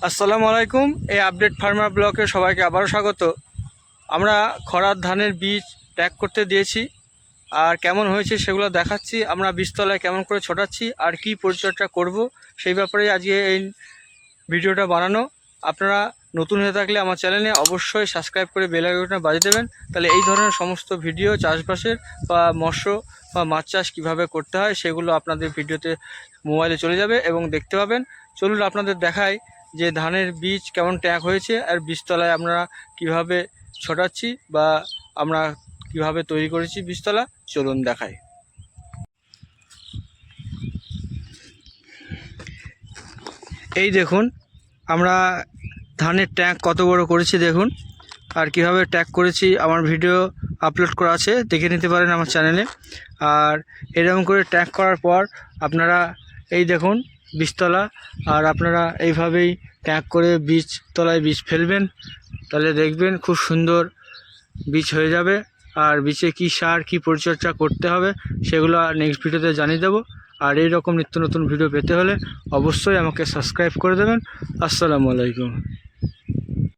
আসসালামু আলাইকুম। এই আপডেট ফার্মার ব্লকে সবাইকে আবারও স্বাগত। আমরা খরার ধানের বীজ প্যাক করতে দিয়েছি, আর কেমন হয়েছে সেগুলো দেখাচ্ছি। আমরা বীজতলায় কেমন করে ছোটাচ্ছি আর কি পরিচর্যা করব সেই ব্যাপারে আজকে এই ভিডিওটা বানানো। আপনারা নতুন হয়ে থাকলে আমার চ্যানেলে অবশ্যই সাবস্ক্রাইব করে বেল আইকনটা বাজিয়ে দেবেন, তাহলে এই ধরনের সমস্ত ভিডিও চাষবাসের বা মৎস্য বা মাছ চাষ কীভাবে করতে হয় সেগুলো আপনাদের ভিডিওতে মোবাইলে চলে যাবে এবং দেখতে পাবেন। চলুন আপনাদের দেখাই যে ধানের বীজ কেমন ট্যাগ হয়েছে আর বীজতলায় আমরা কিভাবে ছোটাচ্ছি বা আমরা কিভাবে তৈরি করেছি বীজতলা, চলুন দেখাই। এই দেখুন আমরা ধানের ট্যাগ কত বড় করেছি দেখুন, আর কিভাবে ট্যাগ করেছি আমার ভিডিও আপলোড করা আছে, দেখে নিতে পারেন আমার চ্যানেলে। আর এরকম করে ট্যাগ করার পর আপনারা এই দেখুন বীজতলা, আর আপনারা এইভাবেই ট্যাগ করে বীজতলায় বীজ ফেলবেন, তাহলে দেখবেন খুব সুন্দর বীজ হয়ে যাবে। আর বীজে কী সার কী পরিচর্যা করতে হবে সেগুলো নেক্সট ভিডিওতে জানিয়ে দেবো। আর এই রকম নিত্য নতুন ভিডিও পেতে হলে অবশ্যই আমাকে সাবস্ক্রাইব করে দেবেন। আসসালামু আলাইকুম।